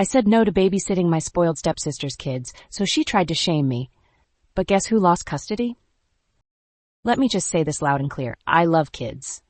I said no to babysitting my spoiled stepsister's kids, so she tried to shame me. But guess who lost custody? Let me just say this loud and clear. I love kids.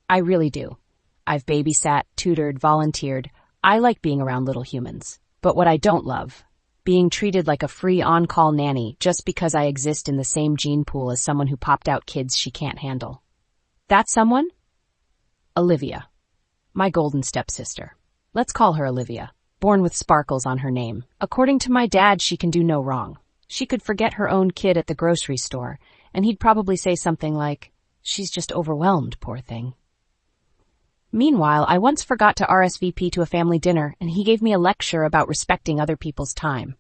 I really do. I've babysat, tutored, volunteered. I like being around little humans. But what I don't love, being treated like a free on-call nanny just because I exist in the same gene pool as someone who popped out kids she can't handle. That someone? Olivia. My golden stepsister. Let's call her Olivia. Born with sparkles on her name. According to my dad, she can do no wrong. She could forget her own kid at the grocery store, and he'd probably say something like, "She's just overwhelmed, poor thing." Meanwhile, I once forgot to RSVP to a family dinner, and he gave me a lecture about respecting other people's time.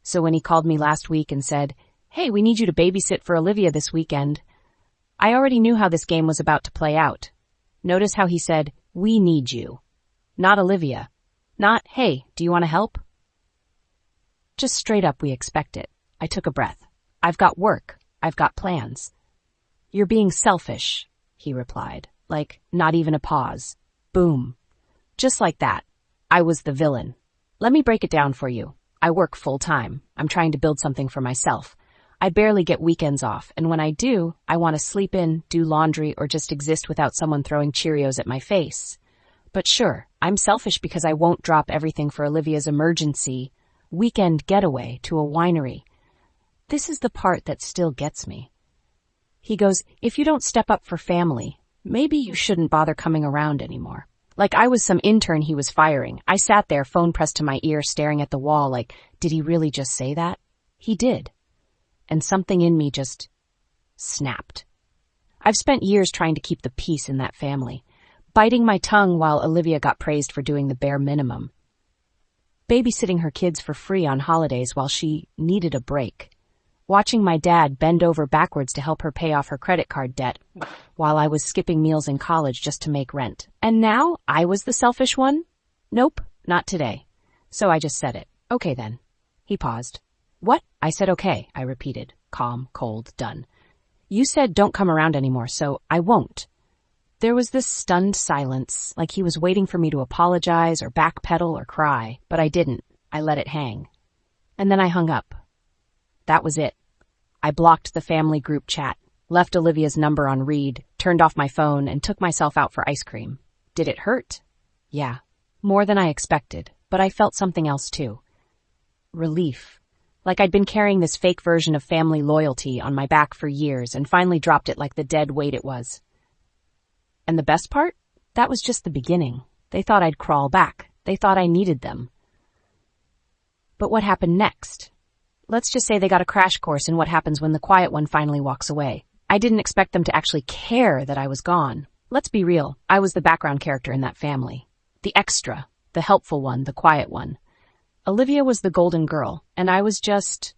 So when he called me last week and said, "Hey, we need you to babysit for Olivia this weekend," I already knew how this game was about to play out. Notice how he said, "We need you." Not Olivia. Not, "Hey, do you want to help?" Just straight up, we expect it. I took a breath. I've got work. I've got plans. "You're being selfish," he replied. Like, not even a pause. Boom. Just like that. I was the villain. Let me break it down for you. I work full time. I'm trying to build something for myself. I barely get weekends off, and when I do, I want to sleep in, do laundry, or just exist without someone throwing Cheerios at my face. But sure, I'm selfish because I won't drop everything for Olivia's emergency weekend getaway to a winery. This is the part that still gets me. He goes, "If you don't step up for family, maybe you shouldn't bother coming around anymore." Like I was some intern he was firing. I sat there, phone pressed to my ear, staring at the wall like, did he really just say that? He did. And something in me just snapped. I've spent years trying to keep the peace in that family, biting my tongue while Olivia got praised for doing the bare minimum. Babysitting her kids for free on holidays while she needed a break. Watching my dad bend over backwards to help her pay off her credit card debt while I was skipping meals in college just to make rent. And now I was the selfish one? Nope, not today. So I just said it. Okay then. He paused. What? I said okay, I repeated. Calm, cold, done. You said don't come around anymore, so I won't. There was this stunned silence, like he was waiting for me to apologize or backpedal or cry, but I didn't. I let it hang. And then I hung up. That was it. I blocked the family group chat, left Olivia's number on read, turned off my phone, and took myself out for ice cream. Did it hurt? Yeah, more than I expected, but I felt something else too. Relief. Like I'd been carrying this fake version of family loyalty on my back for years and finally dropped it like the dead weight it was. And the best part? That was just the beginning. They thought I'd crawl back. They thought I needed them. But what happened next? Let's just say they got a crash course in what happens when the quiet one finally walks away. I didn't expect them to actually care that I was gone. Let's be real. I was the background character in that family. The extra, the helpful one, the quiet one. Olivia was the golden girl, and I was just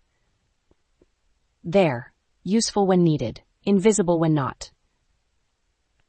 there, useful when needed, invisible when not.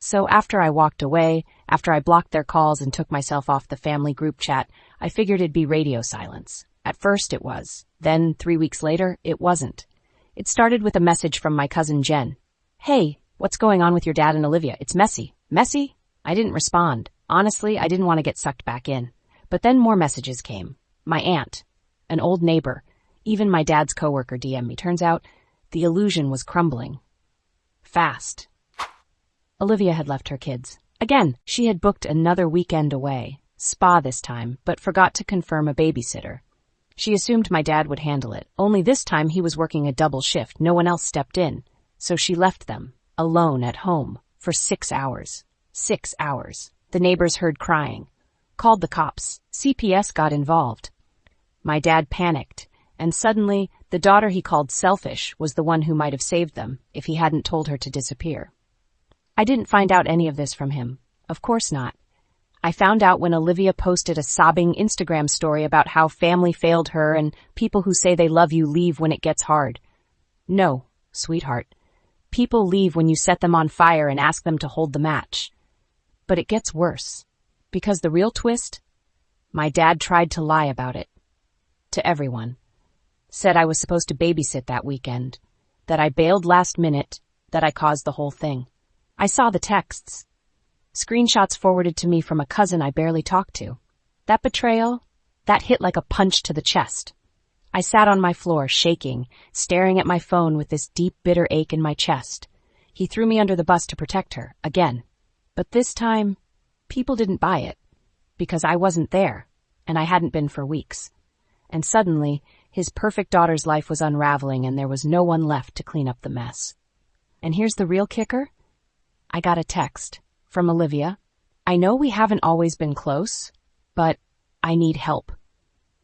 So after I walked away, after I blocked their calls and took myself off the family group chat, I figured it'd be radio silence. At first it was. Then, 3 weeks later, it wasn't. It started with a message from my cousin Jen. "Hey, what's going on with your dad and Olivia? It's messy." Messy? I didn't respond. Honestly, I didn't want to get sucked back in. But then more messages came. My aunt, an old neighbor, even my dad's coworker DM'd me. Turns out, the illusion was crumbling. Fast. Olivia had left her kids. Again, she had booked another weekend away, spa this time, but forgot to confirm a babysitter. She assumed my dad would handle it, only this time he was working a double shift. No one else stepped in. So she left them, alone at home, for 6 hours. 6 hours. The neighbors heard crying. Called the cops. CPS got involved. My dad panicked, and suddenly, the daughter he called selfish was the one who might have saved them if he hadn't told her to disappear. I didn't find out any of this from him. Of course not. I found out when Olivia posted a sobbing Instagram story about how family failed her and people who say they love you leave when it gets hard. No, sweetheart. People leave when you set them on fire and ask them to hold the match. But it gets worse. Because the real twist? My dad tried to lie about it. To everyone. Said I was supposed to babysit that weekend. That I bailed last minute. That I caused the whole thing. I saw the texts. Screenshots forwarded to me from a cousin I barely talked to. That betrayal? That hit like a punch to the chest. I sat on my floor, shaking, staring at my phone with this deep, bitter ache in my chest. He threw me under the bus to protect her, again. But this time, people didn't buy it. Because I wasn't there, and I hadn't been for weeks. And suddenly, his perfect daughter's life was unraveling and there was no one left to clean up the mess. And here's the real kicker. I got a text from Olivia. I know we haven't always been close, but I need help.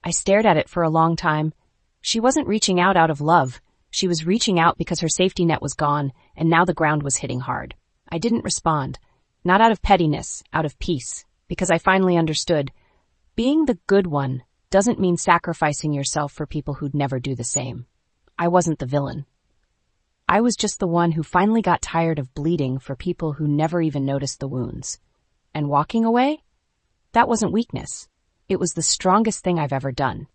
I stared at it for a long time. She wasn't reaching out of love. She was reaching out because her safety net was gone, and now the ground was hitting hard. I didn't respond. Not out of pettiness, out of peace, because I finally understood. Being the good one doesn't mean sacrificing yourself for people who'd never do the same. I wasn't the villain. I was just the one who finally got tired of bleeding for people who never even noticed the wounds. And walking away? That wasn't weakness. It was the strongest thing I've ever done.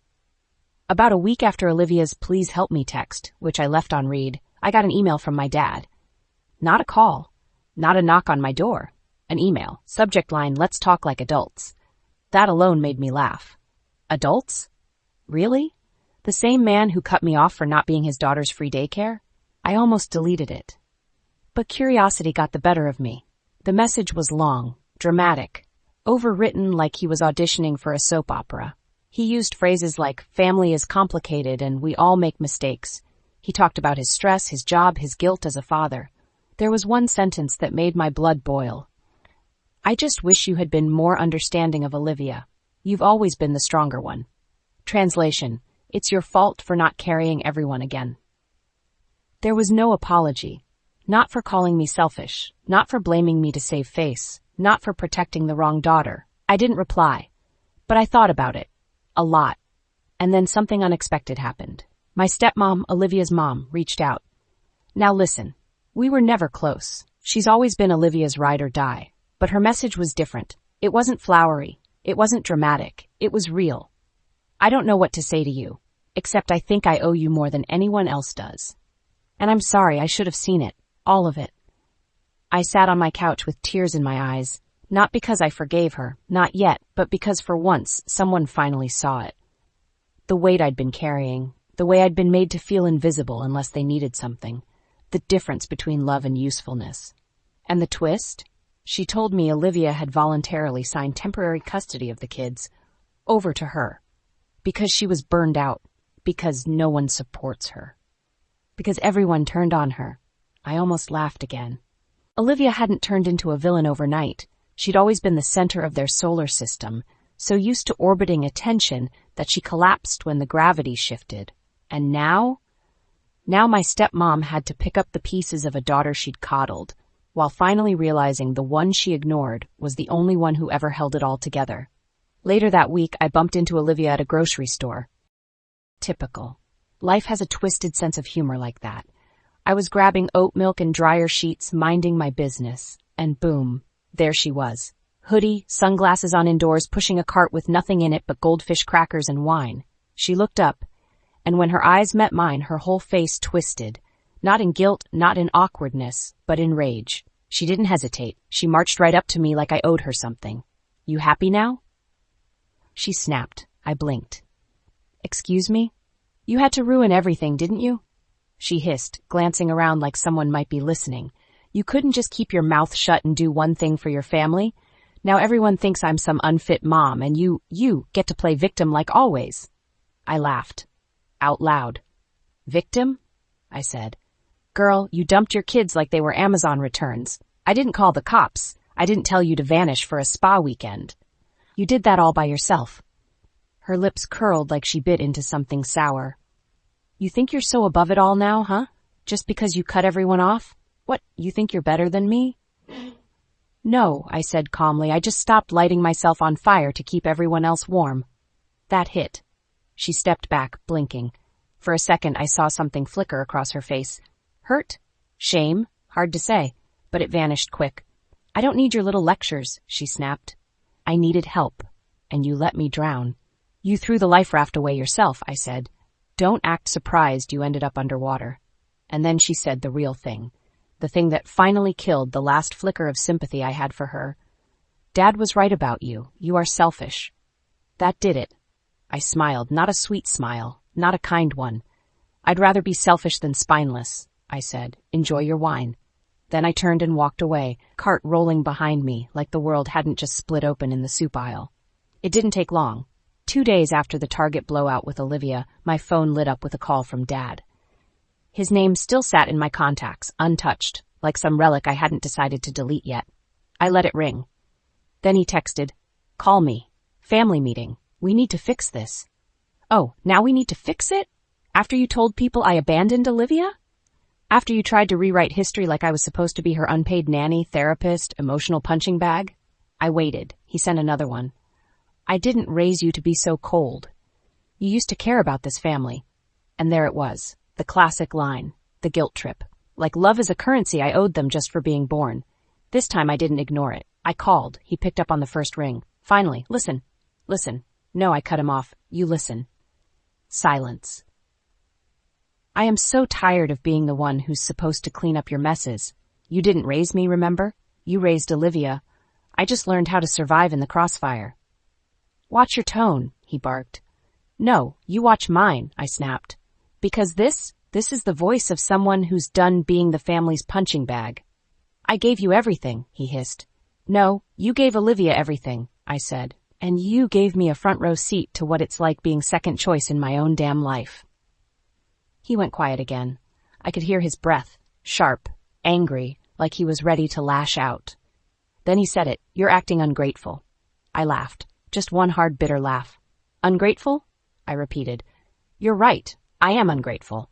About a week after Olivia's "please help me" text, which I left on read, I got an email from my dad. Not a call, not a knock on my door. An email, subject line, "Let's talk like adults." That alone made me laugh. Adults? Really? The same man who cut me off for not being his daughter's free daycare? I almost deleted it. But curiosity got the better of me. The message was long, dramatic, overwritten like he was auditioning for a soap opera. He used phrases like, "family is complicated and we all make mistakes." He talked about his stress, his job, his guilt as a father. There was one sentence that made my blood boil. "I just wish you had been more understanding of Olivia. You've always been the stronger one." Translation: it's your fault for not carrying everyone again. There was no apology. Not for calling me selfish, not for blaming me to save face, not for protecting the wrong daughter. I didn't reply. But I thought about it. A lot. And then something unexpected happened. My stepmom, Olivia's mom, reached out. Now listen, we were never close. She's always been Olivia's ride or die. But her message was different. It wasn't flowery. It wasn't dramatic. It was real. "I don't know what to say to you, except I think I owe you more than anyone else does. And I'm sorry, I should have seen it. All of it." I sat on my couch with tears in my eyes, not because I forgave her, not yet, but because for once, someone finally saw it. The weight I'd been carrying, the way I'd been made to feel invisible unless they needed something, the difference between love and usefulness. And the twist? She told me Olivia had voluntarily signed temporary custody of the kids over to her. Because she was burned out. Because no one supports her. Because everyone turned on her. I almost laughed again. Olivia hadn't turned into a villain overnight. She'd always been the center of their solar system, so used to orbiting attention that she collapsed when the gravity shifted. And now my stepmom had to pick up the pieces of a daughter she'd coddled, while finally realizing the one she ignored was the only one who ever held it all together. Later that week, I bumped into Olivia at a grocery store. Typical. Life has a twisted sense of humor like that. I was grabbing oat milk and dryer sheets, minding my business, and boom, there she was. Hoodie, sunglasses on indoors, pushing a cart with nothing in it but goldfish crackers and wine. She looked up, and when her eyes met mine, her whole face twisted. Not in guilt, not in awkwardness, but in rage. She didn't hesitate. She marched right up to me like I owed her something. "You happy now?" She snapped. I blinked. "Excuse me? You had to ruin everything, didn't you?" She hissed, glancing around like someone might be listening. "You couldn't just keep your mouth shut and do one thing for your family? Now everyone thinks I'm some unfit mom, and you get to play victim like always." I laughed. Out loud. "Victim?" I said. "Girl, you dumped your kids like they were Amazon returns. I didn't call the cops. I didn't tell you to vanish for a spa weekend. You did that all by yourself." Her lips curled like she bit into something sour. "You think you're so above it all now, huh? Just because you cut everyone off? What, you think you're better than me?" "No," I said calmly. "I just stopped lighting myself on fire to keep everyone else warm." That hit. She stepped back, blinking. For a second, I saw something flicker across her face. Hurt? Shame? Hard to say, but it vanished quick. "I don't need your little lectures," she snapped. "I needed help, and you let me drown." "You threw the life raft away yourself," I said. "Don't act surprised you ended up underwater." And then she said the real thing. The thing that finally killed the last flicker of sympathy I had for her. "Dad was right about you. You are selfish." That did it. I smiled, not a sweet smile, not a kind one. I'd rather be selfish than spineless, I said. Enjoy your wine. Then I turned and walked away, cart rolling behind me like the world hadn't just split open in the soup aisle. It didn't take long. 2 days after the Target blowout with Olivia, my phone lit up with a call from Dad. His name still sat in my contacts, untouched, like some relic I hadn't decided to delete yet. I let it ring. Then he texted, "Call me. Family meeting. We need to fix this." "Oh, now we need to fix it? After you told people I abandoned Olivia? After you tried to rewrite history like I was supposed to be her unpaid nanny, therapist, emotional punching bag?" I waited. He sent another one. "I didn't raise you to be so cold. You used to care about this family." And there it was, the classic line, the guilt trip. Like love is a currency I owed them just for being born. This time I didn't ignore it. I called. He picked up on the first ring. Finally, listen. No, I cut him off. You listen. Silence. "I am so tired of being the one who's supposed to clean up your messes. You didn't raise me, remember? You raised Olivia. I just learned how to survive in the crossfire." "Watch your tone," he barked. "No, you watch mine," I snapped. "Because this is the voice of someone who's done being the family's punching bag." "I gave you everything," he hissed. "No, you gave Olivia everything," I said. "And you gave me a front row seat to what it's like being second choice in my own damn life." He went quiet again. I could hear his breath, sharp, angry, like he was ready to lash out. Then he said it, "You're acting ungrateful." I laughed, just one hard, bitter laugh. "Ungrateful?" I repeated. "You're right. I am ungrateful.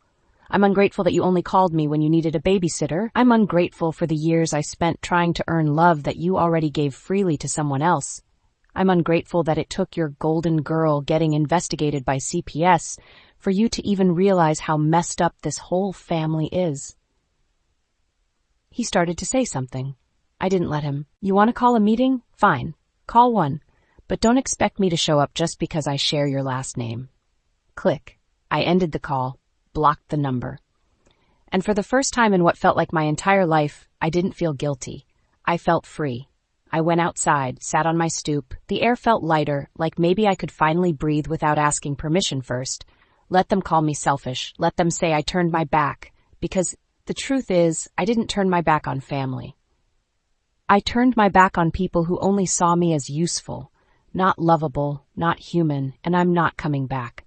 I'm ungrateful that you only called me when you needed a babysitter. I'm ungrateful for the years I spent trying to earn love that you already gave freely to someone else. I'm ungrateful that it took your golden girl getting investigated by CPS for you to even realize how messed up this whole family is." He started to say something. I didn't let him. "You want to call a meeting? Fine. Call one. But don't expect me to show up just because I share your last name." Click. I ended the call, blocked the number. And for the first time in what felt like my entire life, I didn't feel guilty. I felt free. I went outside, sat on my stoop. The air felt lighter, like maybe I could finally breathe without asking permission first. Let them call me selfish. Let them say I turned my back. Because the truth is, I didn't turn my back on family. I turned my back on people who only saw me as useful, not lovable, not human, and I'm not coming back.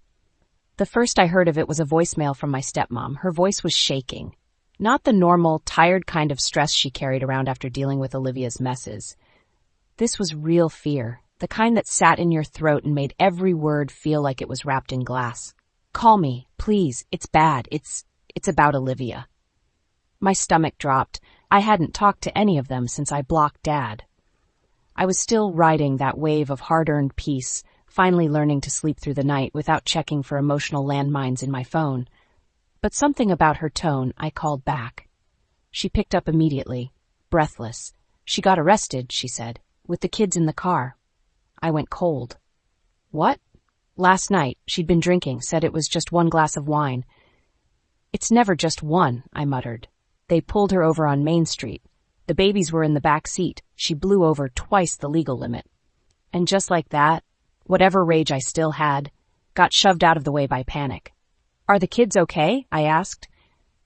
The first I heard of it was a voicemail from my stepmom. Her voice was shaking. Not the normal, tired kind of stress she carried around after dealing with Olivia's messes. This was real fear, the kind that sat in your throat and made every word feel like it was wrapped in glass. "Call me, please. It's bad. It's about Olivia." My stomach dropped. I hadn't talked to any of them since I blocked Dad. I was still riding that wave of hard-earned peace, finally learning to sleep through the night without checking for emotional landmines in my phone. But something about her tone, I called back. She picked up immediately, breathless. "She got arrested," she said, "with the kids in the car." I went cold. "What?" "Last night, she'd been drinking, said it was just one glass of wine." "It's never just one," I muttered. "They pulled her over on Main Street. The babies were in the back seat. She blew over twice the legal limit." And just like that, whatever rage I still had, got shoved out of the way by panic. "Are the kids okay?" I asked.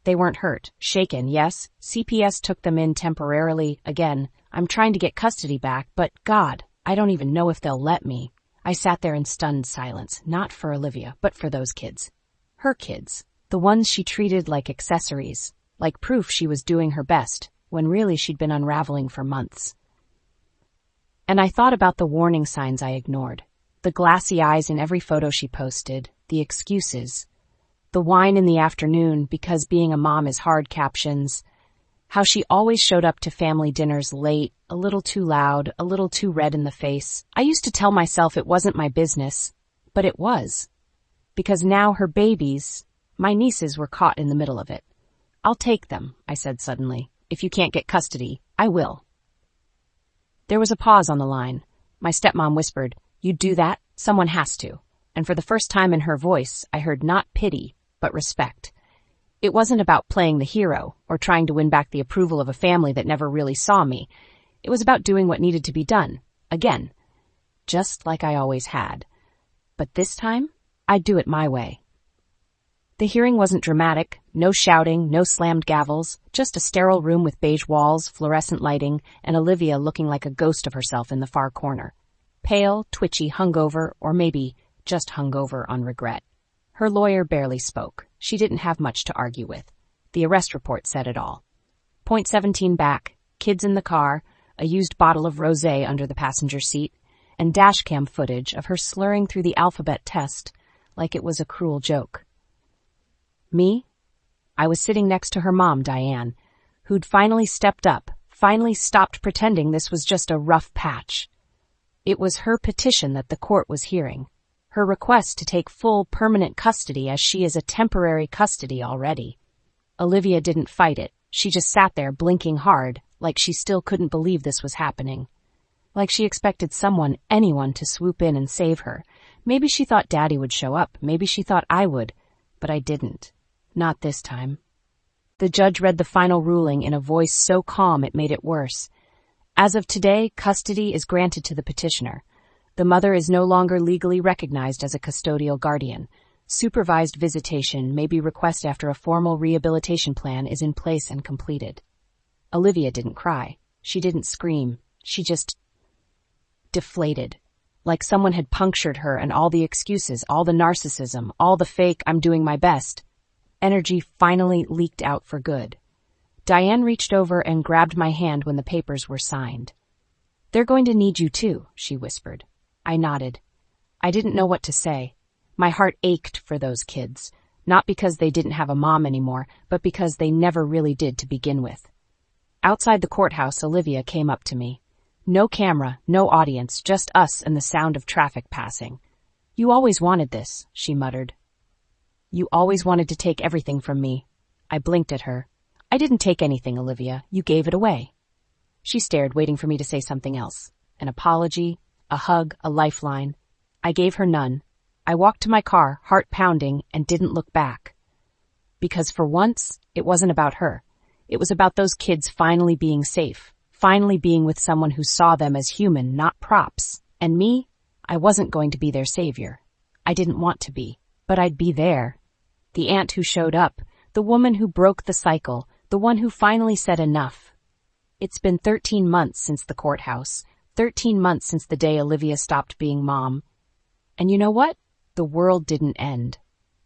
"They weren't hurt. Shaken, yes. CPS took them in temporarily. Again, I'm trying to get custody back, but God, I don't even know if they'll let me." I sat there in stunned silence, not for Olivia, but for those kids. Her kids. The ones she treated like accessories, like proof she was doing her best, when really she'd been unraveling for months. And I thought about the warning signs I ignored. The glassy eyes in every photo she posted, the excuses, the wine in the afternoon because being a mom is hard captions, how she always showed up to family dinners late, a little too loud, a little too red in the face. I used to tell myself it wasn't my business, but it was. Because now her babies, my nieces, were caught in the middle of it. "I'll take them," I said suddenly. "If you can't get custody, I will." There was a pause on the line. My stepmom whispered, "You'd do that? Someone has to." And for the first time in her voice, I heard not pity, but respect. It wasn't about playing the hero or trying to win back the approval of a family that never really saw me. It was about doing what needed to be done, again, just like I always had. But this time, I'd do it my way. The hearing wasn't dramatic, no shouting, no slammed gavels, just a sterile room with beige walls, fluorescent lighting, and Olivia looking like a ghost of herself in the far corner. Pale, twitchy, hungover, or maybe just hungover on regret. Her lawyer barely spoke. She didn't have much to argue with. The arrest report said it all. Point 17 back, kids in the car, a used bottle of rosé under the passenger seat, and dashcam footage of her slurring through the alphabet test like it was a cruel joke. Me? I was sitting next to her mom, Diane, who'd finally stepped up, finally stopped pretending this was just a rough patch. It was her petition that the court was hearing, her request to take full permanent custody as she is a temporary custody already. Olivia didn't fight it. She just sat there blinking hard, like she still couldn't believe this was happening. Like she expected someone, anyone, to swoop in and save her. Maybe she thought Daddy would show up. Maybe she thought I would. But I didn't. Not this time. The judge read the final ruling in a voice so calm it made it worse. As of today, custody is granted to the petitioner. The mother is no longer legally recognized as a custodial guardian. Supervised visitation may be requested after a formal rehabilitation plan is in place and completed. Olivia didn't cry. She didn't scream. She just deflated. Like someone had punctured her, and all the excuses, all the narcissism, all the fake "I'm doing my best" energy finally leaked out for good. Diane reached over and grabbed my hand when the papers were signed. "They're going to need you too," she whispered. I nodded. I didn't know what to say. My heart ached for those kids, not because they didn't have a mom anymore, but because they never really did to begin with. Outside the courthouse, Olivia came up to me. No camera, no audience, just us and the sound of traffic passing. "You always wanted this," she muttered. "You always wanted to take everything from me." I blinked at her. "I didn't take anything, Olivia. You gave it away." She stared, waiting for me to say something else. An apology, a hug, a lifeline. I gave her none. I walked to my car, heart pounding, and didn't look back. Because for once, it wasn't about her. It was about those kids finally being safe, finally being with someone who saw them as human, not props. And me, I wasn't going to be their savior. I didn't want to be, but I'd be there. The aunt who showed up, the woman who broke the cycle, the one who finally said enough. It's been 13 months since the courthouse, 13 months since the day Olivia stopped being mom. And you know what? The world didn't end.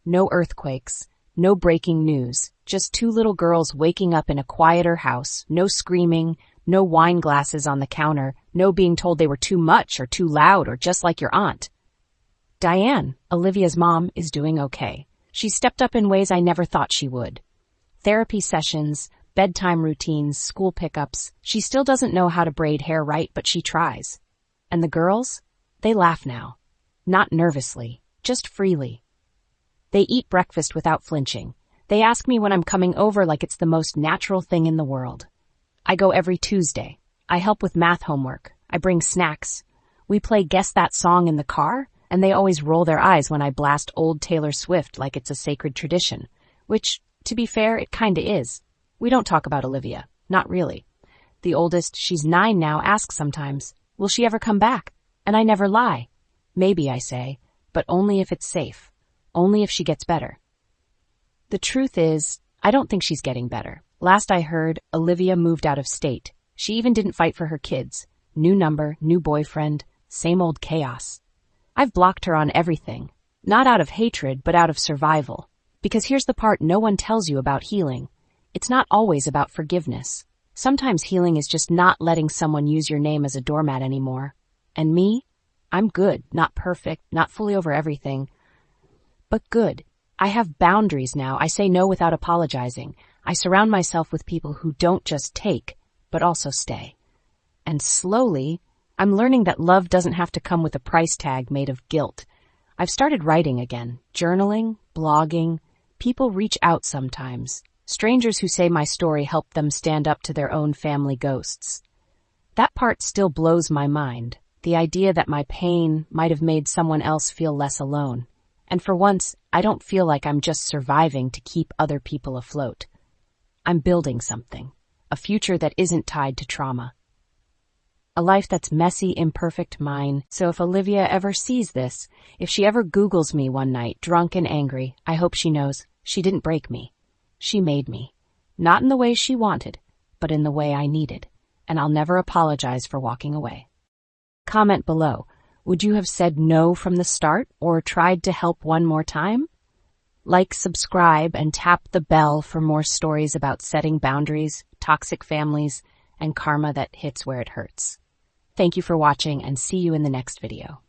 No earthquakes, no breaking news, just two little girls waking up in a quieter house, no screaming, no wine glasses on the counter, no being told they were too much or too loud or just like your aunt. Diane, Olivia's mom, is doing okay. She stepped up in ways I never thought she would. Therapy sessions, bedtime routines, school pickups. She still doesn't know how to braid hair right, but she tries. And the girls? They laugh now. Not nervously, just freely. They eat breakfast without flinching. They ask me when I'm coming over like it's the most natural thing in the world. I go every Tuesday. I help with math homework. I bring snacks. We play Guess That Song in the car, and they always roll their eyes when I blast old Taylor Swift like it's a sacred tradition. Which, to be fair, it kinda is. We don't talk about Olivia. Not really. The oldest, she's 9 now, asks sometimes, "Will she ever come back?" And I never lie. Maybe, I say, but only if it's safe. Only if she gets better. The truth is, I don't think she's getting better. Last I heard, Olivia moved out of state. She even didn't fight for her kids. New number, new boyfriend, same old chaos. I've blocked her on everything. Not out of hatred, but out of survival. Because here's the part no one tells you about healing. It's not always about forgiveness. Sometimes healing is just not letting someone use your name as a doormat anymore. And me? I'm good, not perfect, not fully over everything, but good. I have boundaries now. I say no without apologizing. I surround myself with people who don't just take, but also stay. And slowly, I'm learning that love doesn't have to come with a price tag made of guilt. I've started writing again, journaling, blogging. People reach out sometimes. Strangers who say my story helped them stand up to their own family ghosts. That part still blows my mind. The idea that my pain might have made someone else feel less alone. And for once, I don't feel like I'm just surviving to keep other people afloat. I'm building something, a future that isn't tied to trauma. A life that's messy, imperfect, mine. So if Olivia ever sees this, if she ever Googles me one night, drunk and angry, I hope she knows she didn't break me. She made me. Not in the way she wanted, but in the way I needed. And I'll never apologize for walking away. Comment below. Would you have said no from the start or tried to help one more time? Like, subscribe, and tap the bell for more stories about setting boundaries, toxic families, and karma that hits where it hurts. Thank you for watching, and see you in the next video.